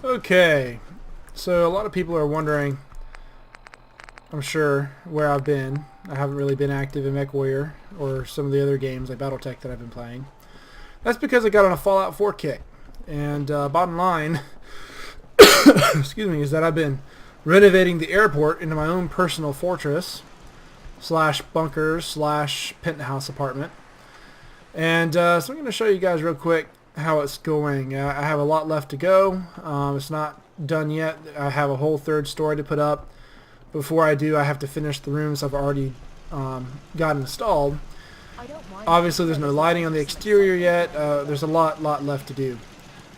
Okay, so a lot of people are wondering, I'm sure, where I've been. I haven't really been active in MechWarrior or some of the other games like BattleTech that I've been playing. That's because I got on a Fallout 4 kick. And bottom line, excuse me, is that I've been renovating the airport into my own personal fortress slash bunker slash penthouse apartment. And so I'm going to show you guys real quick how it's going. I have a lot left to go. It's not done yet. I have a whole third story to put up. Before I do, I have to finish the rooms I've already got installed. Obviously, there's no lighting on the exterior yet. There's a lot left to do.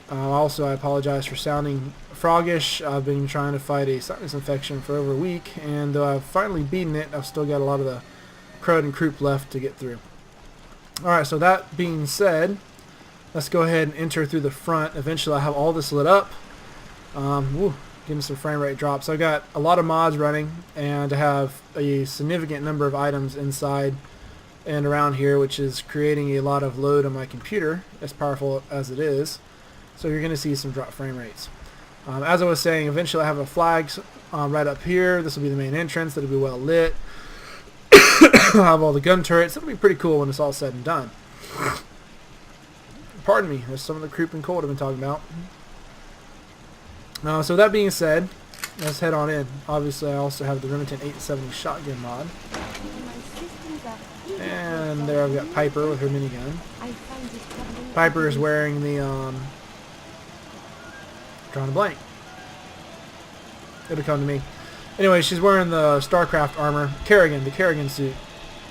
Also, I apologize for sounding froggish. I've been trying to fight a sinus infection for over a week, and though I've finally beaten it, I've still got a lot of the crud and croup left to get through. Alright, so that being said, let's go ahead and enter through the front. Eventually, I'll have all this lit up. Getting some frame rate drops. I've got a lot of mods running, and I have a significant number of items inside and around here, which is creating a lot of load on my computer, as powerful as it is. So you're going to see some drop frame rates. As I was saying, eventually I have a flag right up here. This will be the main entrance. That'll be well lit. I'll have all the gun turrets. It'll be pretty cool when it's all said and done. Pardon me. There's some of the creep and cold I've been talking about. So that being said, let's head on in. Obviously, I also have the Remington 870 shotgun mod. And there I've got Piper with her minigun. Piper is wearing the, drawing a blank. It'll come to me. Anyway, she's wearing the StarCraft armor. Kerrigan, the Kerrigan suit,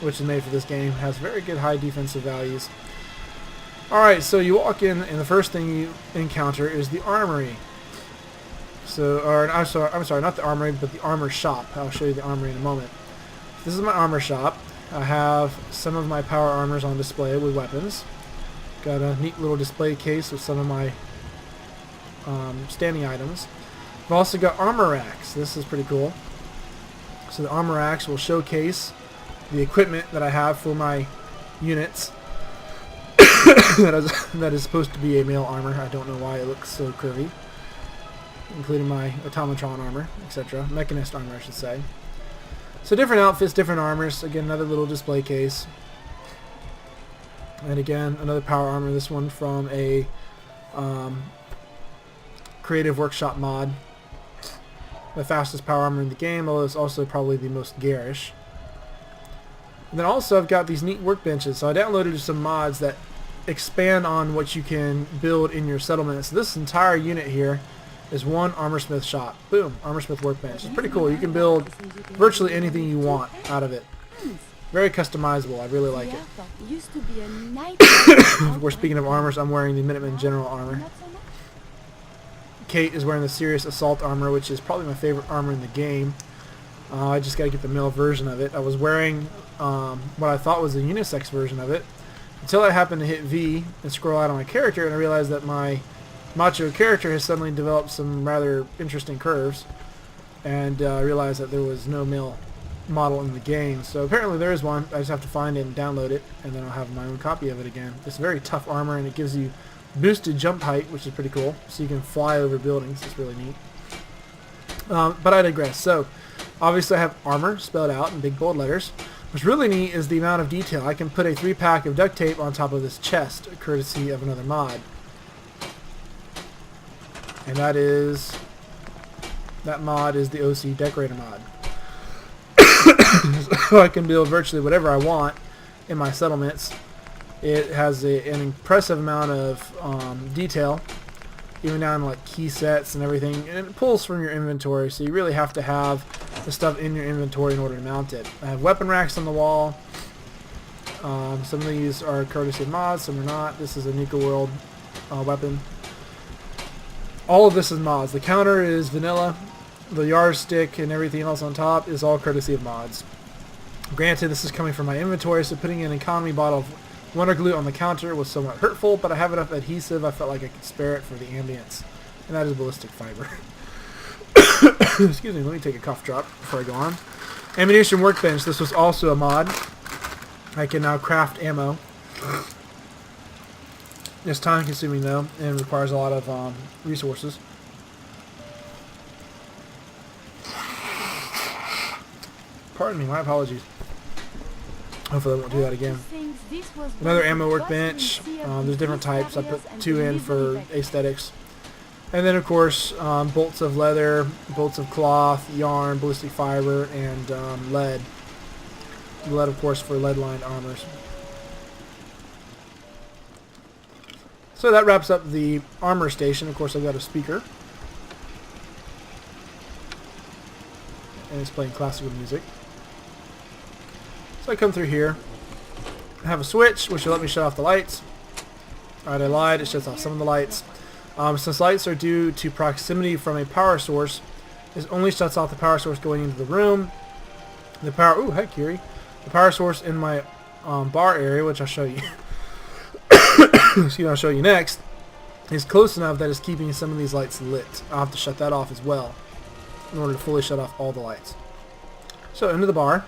which is made for this game, has very good high defensive values. Alright, so you walk in, and the first thing you encounter is the armory. So, or I'm sorry, not the armory, but the armor shop. I'll show you the armory in a moment. This is my armor shop. I have some of my power armors on display with weapons. Got a neat little display case with some of my standing items. I've also got armor racks. This is pretty cool. So the armor racks will showcase the equipment that I have for my units. that is supposed to be a male armor. I don't know why it looks so curvy. Including my automatron armor, etc. Mechanist armor, I should say. So different outfits, different armors. Again, another little display case. And again, another power armor. This one from a Creative Workshop mod. The fastest power armor in the game, although it's also probably the most garish. And then also I've got these neat workbenches. So I downloaded some mods that expand on what you can build in your settlement. So this entire unit here is one armorsmith shop. Boom, armorsmith workbench. It's pretty cool. You can build virtually anything you want out of it. Very customizable. I really like it. We're speaking of armors. I'm wearing the Minuteman General armor. Kate is wearing the Serious Assault armor, which is probably my favorite armor in the game. I just got to get the male version of it. I was wearing what I thought was a unisex version of it until I happened to hit V and scroll out on my character, and I realized that my macho character has suddenly developed some rather interesting curves, and I realized that there was no male model in the game. So apparently there is one. I just have to find it and download it, and then I'll have my own copy of it again. It's very tough armor, and it gives you boosted jump height, which is pretty cool, so you can fly over buildings. It's really neat. But I digress. So obviously I have armor spelled out in big bold letters. What's really neat is the amount of detail. I can put a 3-pack of duct tape on top of this chest, courtesy of another mod. And that mod is the OC Decorator mod. So I can build virtually whatever I want in my settlements. It has an impressive amount of detail, even down to like key sets and everything, and it pulls from your inventory, so you really have to have the stuff in your inventory in order to mount it. I have weapon racks on the wall. Some of these are courtesy of mods, some are not. This is a Nika World weapon. All of this is mods. The counter is vanilla. The yardstick and everything else on top is all courtesy of mods. Granted, this is coming from my inventory, so putting an economy bottle of Wonder Glue on the counter was somewhat hurtful, but I have enough adhesive I felt like I could spare it for the ambience. And that is ballistic fiber. Excuse me, let me take a cough drop before I go on. Ammunition workbench. This was also a mod. I can now craft ammo. It's time consuming though, and requires a lot of resources. pardon me, my apologies. Hopefully I won't do that again. Another ammo workbench. There's different types. I put 2 in for aesthetics. And then of course bolts of leather, bolts of cloth, yarn, ballistic fiber, and lead. Lead of course for lead-lined armors. So that wraps up the armor station. Of course I've got a speaker. And it's playing classical music. So I come through here. I have a switch which will let me shut off the lights. Alright, I lied. It shuts off some of the lights. Since lights are due to proximity from a power source, it only shuts off the power source going into the room. The power... Ooh, heck, Yuri. The power source in my bar area, which I'll show you. Excuse me, I'll show you next, is close enough that it's keeping some of these lights lit. I'll have to shut that off as well in order to fully shut off all the lights. So into the bar,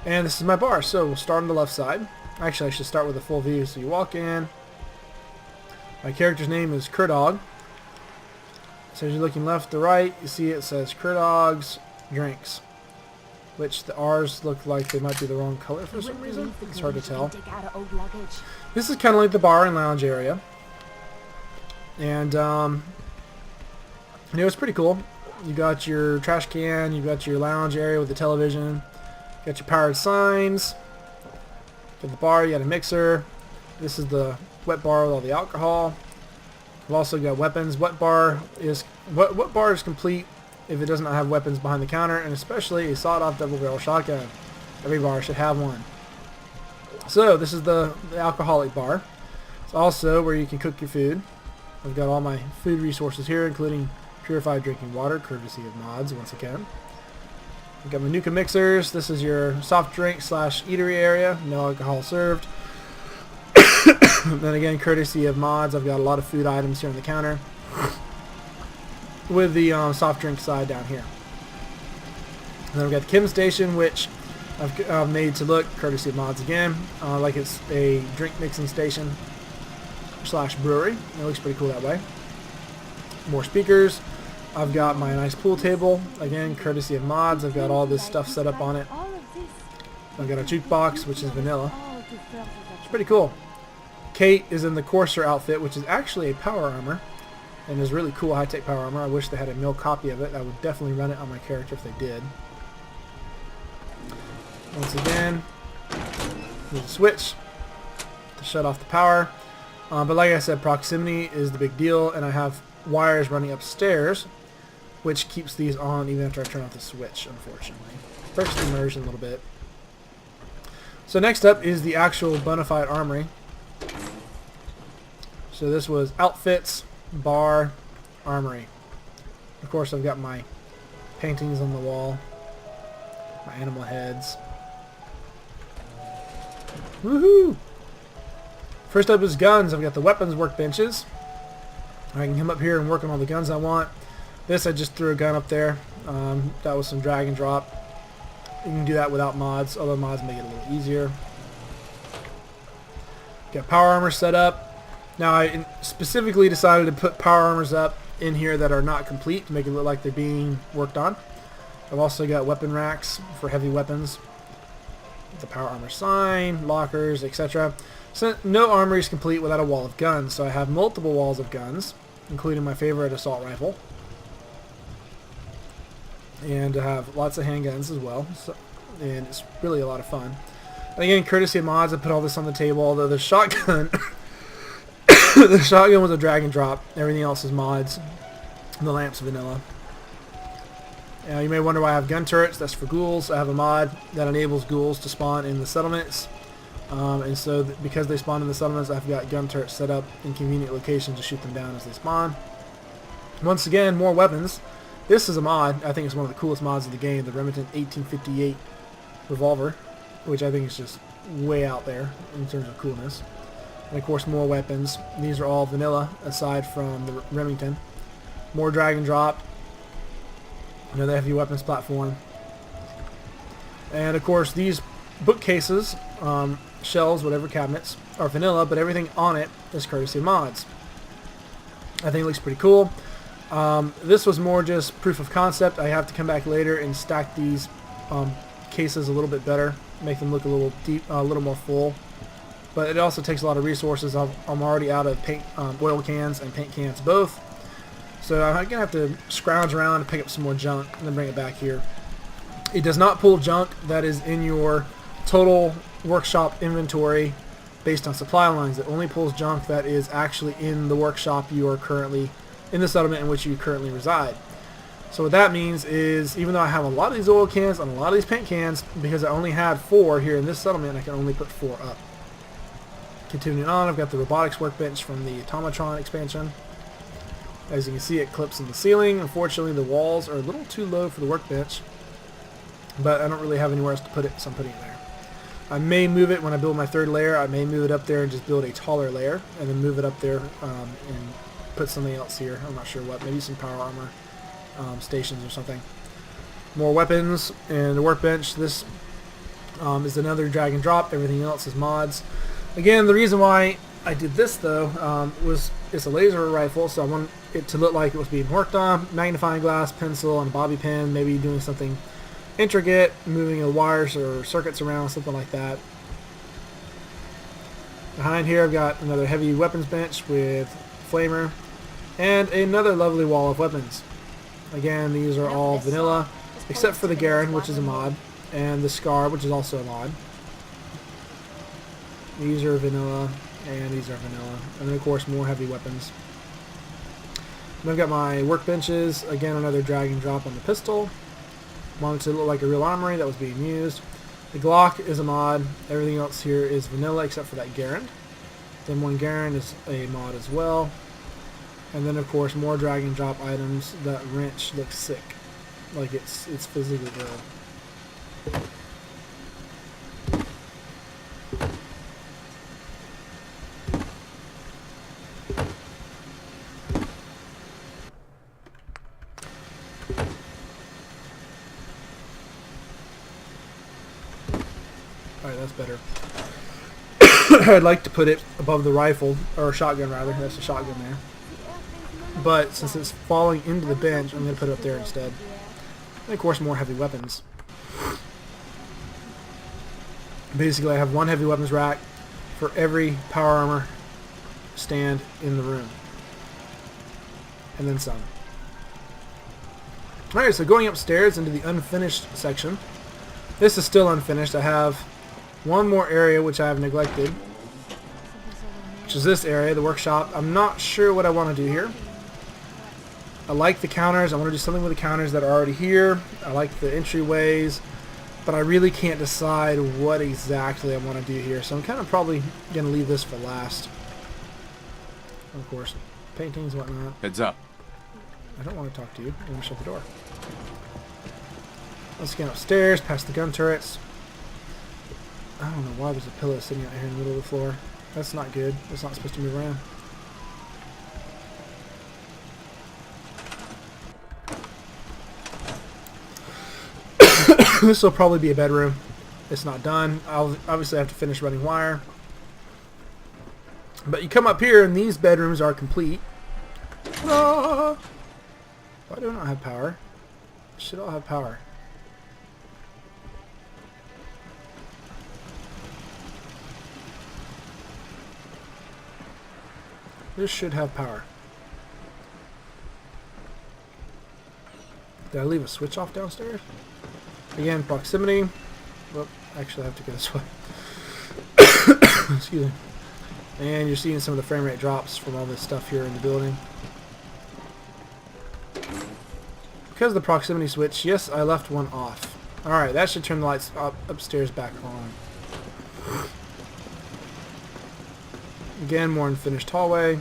and this is my bar. So we'll start on the left side. Actually, I should start with a full view. So you walk in. My character's name is Kurdog. So as you're looking left to right, you see it says Kurdog's Drinks, which the R's look like they might be the wrong color for some reason. It's hard to tell. This is kind of like the bar and lounge area. And, you know, it's pretty cool. You got your trash can, you got your lounge area with the television, you got your powered signs, got the bar, you got a mixer. This is the wet bar with all the alcohol. I've also got weapons. What bar is complete if it does not have weapons behind the counter, and especially a sawed-off double-barrel shotgun. Every bar should have one. So this is the alcoholic bar. It's also where you can cook your food. I've got all my food resources here, including purified drinking water, courtesy of mods once again. I've got my Nuka mixers. This is your soft drink / eatery area. No alcohol served. Then again, courtesy of mods, I've got a lot of food items here on the counter, with the soft drink side down here. And then I've got the Kim station, which I've made to look, courtesy of mods again, like it's a drink mixing station / brewery. It looks pretty cool that way. More speakers. I've got my nice pool table, again courtesy of mods. I've got all this stuff set up on it. I've got a jukebox, which is vanilla. It's pretty cool. Kate is in the Courser outfit, which is actually a power armor, and is really cool high-tech power armor. I wish they had a mill copy of it. I would definitely run it on my character if they did. Once again, there's a switch to shut off the power. But like I said, proximity is the big deal, and I have wires running upstairs, which keeps these on even after I turn off the switch, unfortunately. Breaks the immersion a little bit. So next up is the actual bona fide armory. So this was outfits, bar, armory. Of course, I've got my paintings on the wall, my animal heads. Woohoo! First up is guns. I've got the weapons workbenches. I can come up here and work on all the guns I want. This, I just threw a gun up there. That was some drag and drop. You can do that without mods, although mods make it a little easier. Got power armor set up. Now I specifically decided to put power armors up in here that are not complete to make it look like they're being worked on. I've also got weapon racks for heavy weapons, the power armor sign, lockers, etc. So no armory is complete without a wall of guns, so I have multiple walls of guns, including my favorite assault rifle. And I have lots of handguns as well, and it's really a lot of fun. And again, courtesy of mods, I put all this on the table, although the shotgun the shotgun was a drag and drop. Everything else is mods. The lamp's vanilla. You may wonder why I have gun turrets. That's for ghouls. I have a mod that enables ghouls to spawn in the settlements. And so because they spawn in the settlements, I've got gun turrets set up in convenient locations to shoot them down as they spawn. Once again, more weapons. This is a mod. I think it's one of the coolest mods of the game, the Remington 1858 revolver, which I think is just way out there in terms of coolness. And of course, more weapons. These are all vanilla, aside from the Remington. More drag and drop. Another heavy weapons platform. And of course, these bookcases, shelves, whatever cabinets, are vanilla, but everything on it is courtesy of mods. I think it looks pretty cool. This was more just proof of concept. I have to come back later and stack these cases a little bit better, make them look a little deep, a little more full. But it also takes a lot of resources. I'm already out of paint, oil cans and paint cans both. So I'm going to have to scrounge around and pick up some more junk and then bring it back here. It does not pull junk that is in your total workshop inventory based on supply lines. It only pulls junk that is actually in the workshop you are currently, in the settlement in which you currently reside. So what that means is, even though I have a lot of these oil cans and a lot of these paint cans, because I only had 4 here in this settlement, I can only put 4 up. Continuing on, I've got the robotics workbench from the Automatron expansion. As you can see, it clips in the ceiling. Unfortunately, the walls are a little too low for the workbench, but I don't really have anywhere else to put it, so I'm putting it there. I may move it when I build my 3rd layer. I may move it up there and just build a taller layer, and then move it up there and put something else here. I'm not sure what. Maybe some power armor stations or something. More weapons and the workbench. This is another drag and drop. Everything else is mods. Again, the reason why I did this though was it's a laser rifle, so I want it to look like it was being worked on. Magnifying glass, pencil, and a bobby pin. Maybe doing something intricate, moving the wires or circuits around, something like that. Behind here I've got another heavy weapons bench with flamer and another lovely wall of weapons. Again, these are all vanilla except for the Garen, which is a mod, and the Scar, which is also a mod. These are vanilla and these are vanilla, and then of course more heavy weapons. And I've got my workbenches, again another drag and drop on the pistol. Want it to look like a real armory that was being used. The Glock is a mod. Everything else here is vanilla except for that Garand. Then one Garand is a mod as well. And then of course more drag and drop items. That wrench looks sick, like it's physically ill. Alright, that's better. I'd like to put it above the rifle, or shotgun rather. That's a shotgun there. But since it's falling into the bench, I'm going to put it up there instead. And of course more heavy weapons. Basically I have one heavy weapons rack for every power armor stand in the room. And then some. Alright, so going upstairs into the unfinished section. This is still unfinished. I have one more area which I have neglected, which is this area, the workshop. I'm not sure what I want to do here. I like the counters. I want to do something with the counters that are already here. I like the entryways, but I really can't decide what exactly I want to do here. So I'm kind of probably going to leave this for last. Of course, paintings and whatnot. Heads up. I don't want to talk to you. I want to shut the door. Let's get upstairs, past the gun turrets. I don't know why there's a pillow sitting out here in the middle of the floor. That's not good. It's not supposed to move around. This will probably be a bedroom. It's not done. I'll obviously have to finish running wire. But you come up here and these bedrooms are complete. Ah! Why do I not have power? It should all have power. This should have power. Did I leave a switch off downstairs? Again, proximity. Well, actually I have to go this way. Excuse me. And you're seeing some of the frame rate drops from all this stuff here in the building. Because of the proximity switch, yes, I left one off. Alright, that should turn the lights upstairs back on. Again, more unfinished hallway.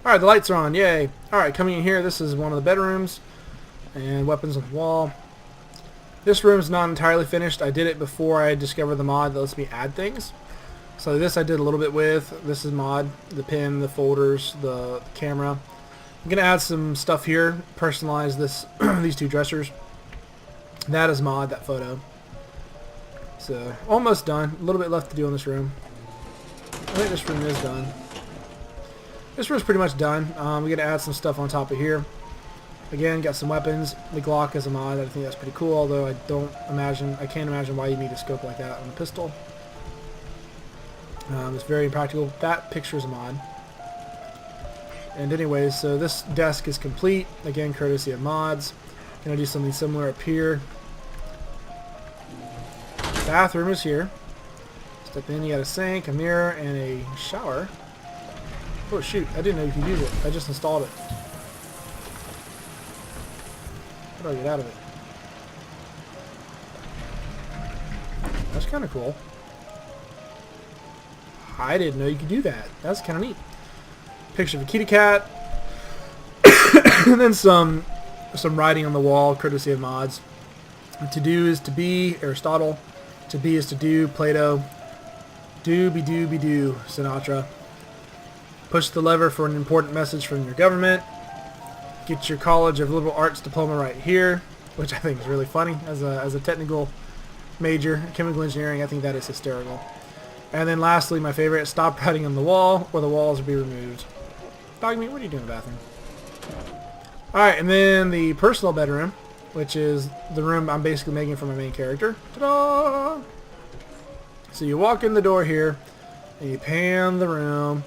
Alright, the lights are on. Yay. Alright, coming in here, this is one of the bedrooms. And weapons on the wall. This room's not entirely finished. I did it before I discovered the mod that lets me add things. So this I did a little bit with. This is mod. The pin, the folders, the camera. I'm going to add some stuff here. Personalize this these two dressers. That is mod, that photo. So, almost done. A little bit left to do in this room. I think this room is done. This room's pretty much done. We're going to add some stuff on top of here. Again, got some weapons. The Glock is a mod. I think that's pretty cool, although I can't imagine why you need a scope like that on a pistol. It's very impractical. That picture is a mod. And anyways, so this desk is complete. Again, courtesy of mods. Gonna do something similar up here. Bathroom is here. Step in, you got a sink, a mirror, and a shower. Oh shoot, I didn't know you could use it. I just installed it. How do I get out of it? That's kind of cool. I didn't know you could do that. That's kind of neat. Picture of a kitty cat. And then some writing on the wall, courtesy of mods. To do is to be, Aristotle. To be is to do, Plato. Do, be do, Sinatra. Push the lever for an important message from your government. Get your College of Liberal Arts diploma right here, which I think is really funny. As a technical major, chemical engineering, I think that is hysterical. And then lastly, my favorite, stop writing on the wall or the walls will be removed. Dog meat, what are you doing in the bathroom? Alright, and then the personal bedroom, which is the room I'm basically making for my main character. Ta-da! So you walk in the door here, and you pan the room,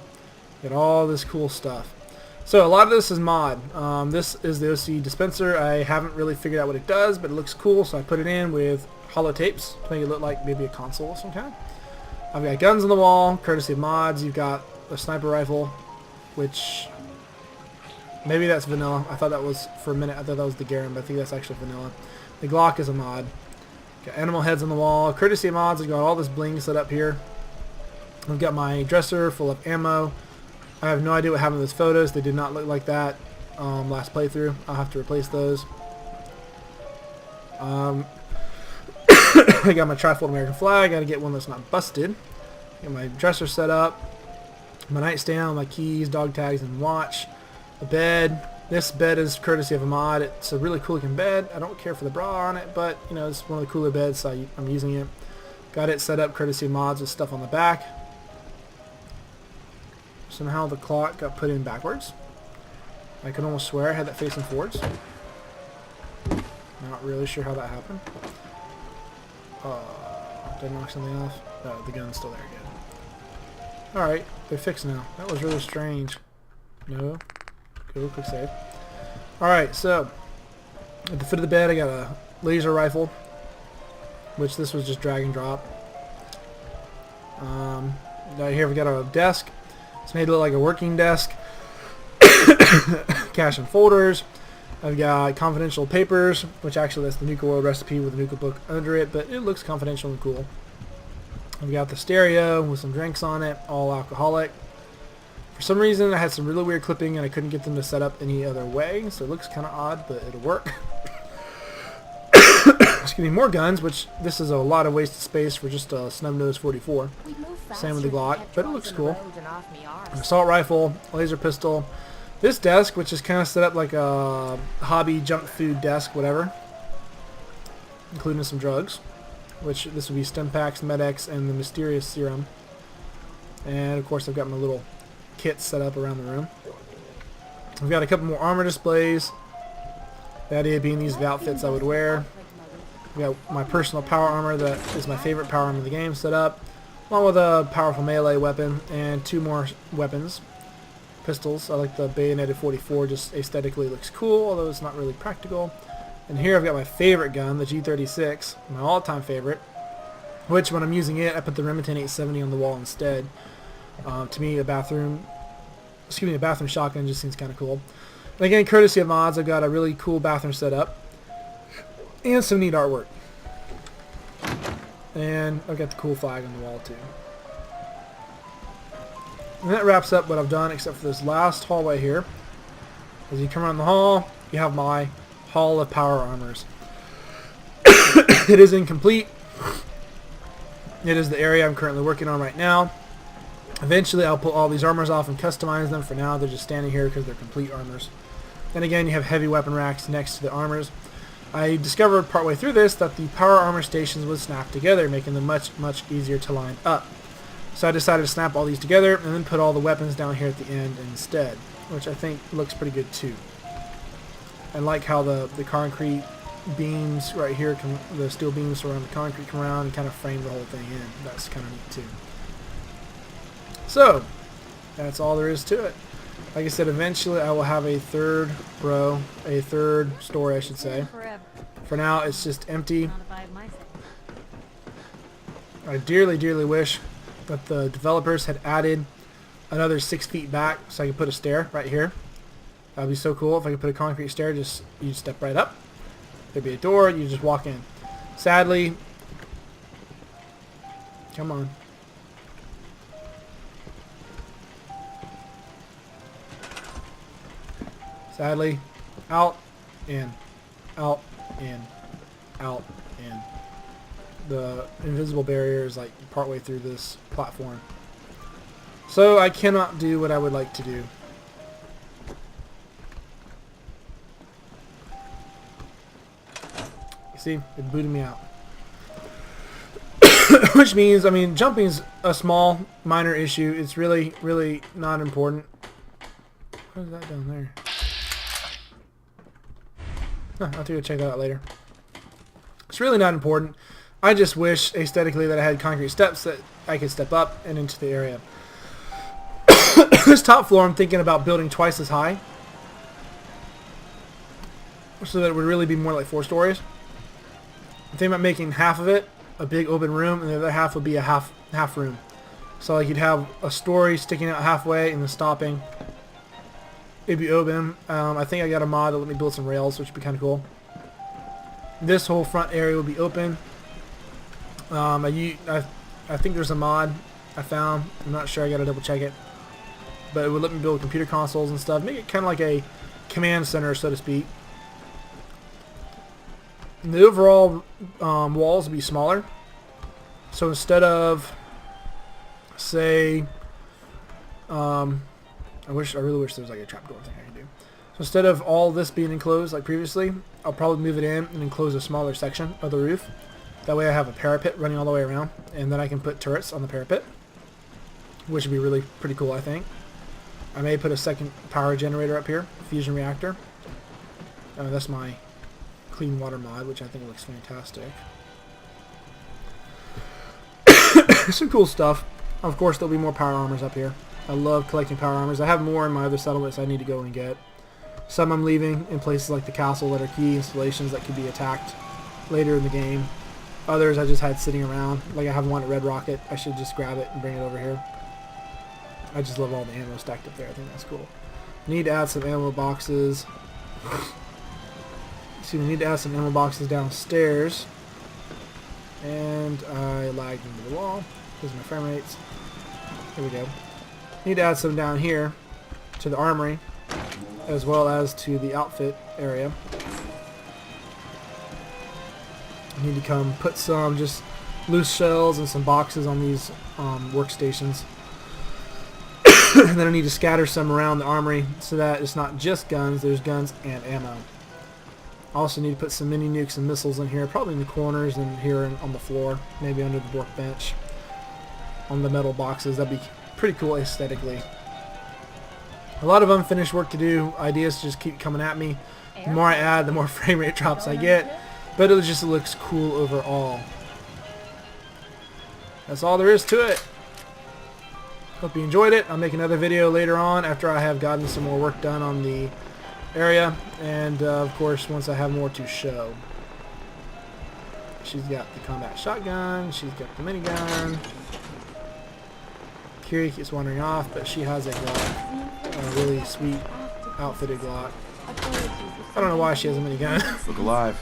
get all this cool stuff. So a lot of this is mod. This is the OC dispenser. I haven't really figured out what it does, but it looks cool, so I put it in with holotapes to make it look like maybe a console of some kind. I've got guns on the wall, courtesy of mods. You've got a sniper rifle, which maybe that's vanilla. I thought that was, for a minute, I thought that was the Garand, but I think that's actually vanilla. The Glock is a mod. Got animal heads on the wall. Courtesy of mods, I've got all this bling set up here. I've got my dresser full of ammo. I have no idea what happened to those photos. They did not look like that last playthrough. I'll have to replace those. I got my trifold American flag. Got to get one that's not busted. Got my dresser set up. My nightstand, my keys, dog tags, and watch. The bed. This bed is courtesy of a mod. It's a really cool looking bed. I don't care for the bra on it, but you know, it's one of the cooler beds, so I'm using it. Got it set up courtesy of mods with stuff on the back. Somehow the clock got put in backwards. I can almost swear I had that facing forwards. Not really sure how that happened. Did I knock something off? Oh, the gun's still there again. Alright, they're fixed now. That was really strange. No. Go, quick save. Alright, so at the foot of the bed I got a laser rifle, which this was just drag and drop. Down here we got a desk. It's made to look like a working desk. Cache and folders. I've got confidential papers, which actually that's the Nuka World recipe with the Nuka book under it, but it looks confidential and cool. I've got the stereo with some drinks on it, all alcoholic. For some reason I had some really weird clipping and I couldn't get them to set up any other way, so it looks kind of odd, but it'll work. Excuse me, more guns, which this is a lot of wasted space for just a snub-nosed 44. Same with the Glock, but it looks cool. An assault rifle, laser pistol. This desk, which is kind of set up like a hobby junk food desk, whatever, including some drugs, which this would be Stimpax, Med-X, and the mysterious serum. And of course I've got my little kits set up around the room. I've got a couple more armor displays. The idea being these are the outfits I would wear. I've got my personal power armor that is my favorite power armor in the game set up, along with a powerful melee weapon and two more weapons. Pistols. I like the bayoneted 44, just aesthetically looks cool, although it's not really practical. And here I've got my favorite gun, the G36, my all-time favorite, which when I'm using it, I put the Remington 870 on the wall instead. To me, a bathroom shotgun just seems kind of cool. And again, courtesy of mods, I've got a really cool bathroom set up and some neat artwork. And I've got the cool flag on the wall too. And that wraps up what I've done, except for this last hallway here. As you come around the hall, you have my Hall of Power Armors. It is incomplete. It is the area I'm currently working on right now. Eventually I'll pull all these armors off and customize them. For now they're just standing here because they're complete armors. And again, you have heavy weapon racks next to the armors. I discovered partway through this that the power armor stations would snap together, making them much easier to line up. So I decided to snap all these together and then put all the weapons down here at the end instead, which I think looks pretty good too. I like how the concrete beams right here, the steel beams around the concrete come around and kind of frame the whole thing in. That's kind of neat too. So that's all there is to it. Like I said, eventually I will have a third row, a third story I should say. For now it's just empty. I dearly, dearly wish that the developers had added another 6 feet back so I could put a stair right here. That would be so cool if I could put a concrete stair. Just you step right up. There'd be a door. You just walk in. Sadly, come on. Sadly, out, in, out, in, out, in. The invisible barrier is like partway through this platform. So I cannot do what I would like to do. You see, it booted me out. Which means, I mean, jumping's a small, minor issue. It's really, really not important. What is that down there? Huh, I'll have to go check that out later. It's really not important. I just wish aesthetically that I had concrete steps that I could step up and into the area. This top floor I'm thinking about building twice as high, so that it would really be more like 4 stories. I'm thinking about making half of it a big open room and the other half would be a half room. So like you'd have a story sticking out halfway and then stopping. It'd be open. I think I got a mod that let me build some rails, which would be kind of cool. This whole front area would be open. I think there's a mod I found. I'm not sure. I gotta double check it. But it would let me build computer consoles and stuff. Make it kind of like a command center, so to speak. And the overall walls would be smaller. So instead of, say, I really wish there was like a trapdoor thing I could do. So instead of all this being enclosed like previously, I'll probably move it in and enclose a smaller section of the roof. That way I have a parapet running all the way around, and then I can put turrets on the parapet, which would be really pretty cool, I think. I may put a second power generator up here, fusion reactor. That's my clean water mod, which I think looks fantastic. Some cool stuff. Of course, there'll be more power armors up here. I love collecting power armors. I have more in my other settlements I need to go and get. Some I'm leaving in places like the castle that are key installations that could be attacked later in the game. Others I just had sitting around. Like I have one at Red Rocket. I should just grab it and bring it over here. I just love all the ammo stacked up there. I think that's cool. Need to add some ammo boxes. See, we need to add some ammo boxes downstairs. And I lagged into the wall because of my frame rates. Here we go. Need to add some down here to the armory, as well as to the outfit area. I need to come put some just loose shells and some boxes on these workstations. And then I need to scatter some around the armory so that it's not just guns, there's guns and ammo. I also need to put some mini nukes and missiles in here, probably in the corners and here on the floor, maybe under the workbench, on the metal boxes. That'd be pretty cool aesthetically. A lot of unfinished work to do. Ideas just keep coming at me. The more I add, the more frame rate drops I get. But it looks cool overall. That's all there is to it. Hope you enjoyed it. I'll make another video later on after I have gotten some more work done on the area. And of course, once I have more to show. She's got the combat shotgun. She's got the minigun. Kiri keeps wandering off, but she has a Glock. A really sweet outfitted Glock. I don't know why she has a minigun. Look alive.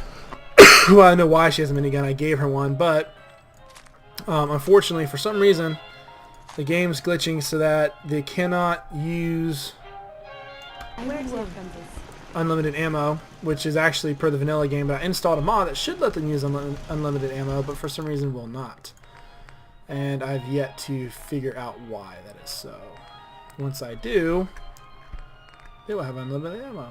Well, I know why she has a minigun. I gave her one, but unfortunately, for some reason, the game's glitching so that they cannot use unlimited ammo, which is actually per the vanilla game, but I installed a mod that should let them use unlimited ammo, but for some reason will not. And I've yet to figure out why that is so. Once I do, it will have unlimited ammo.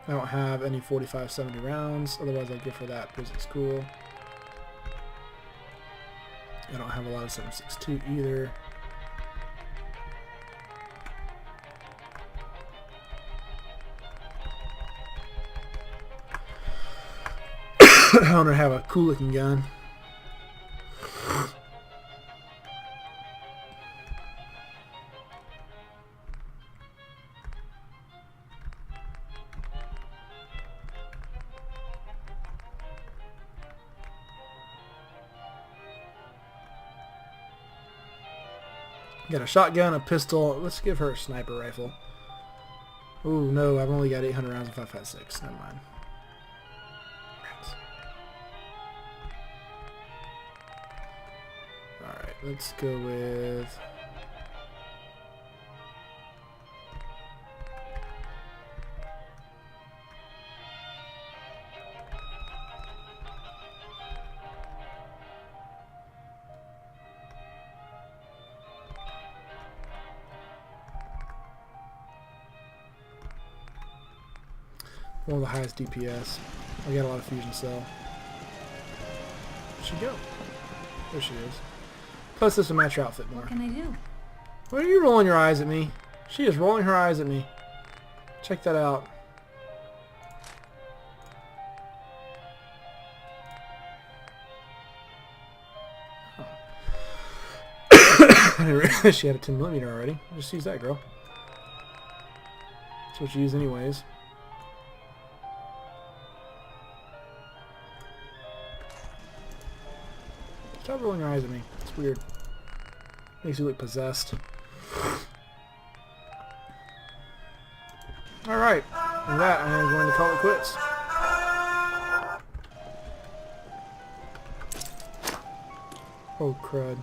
I don't have any 45-70 rounds, otherwise I'd give her that because it's cool. I don't have a lot of 7.62 either. I don't have a cool looking gun. Got a shotgun, a pistol. Let's give her a sniper rifle. Ooh, no, I've only got 800 rounds of 5.56. Never mind. Alright, let's go with... one of the highest DPS. I got a lot of fusion cell. Where'd she go? There she is. Plus this will match your outfit more. What can I do? Why are you rolling your eyes at me? She is rolling her eyes at me. Check that out. I didn't realize she had a 10mm already. Just use that, girl. That's what you use anyways. Stop rolling your eyes at me. It's weird. Makes you look possessed. Alright. With that, I am going to call it quits. Oh, crud.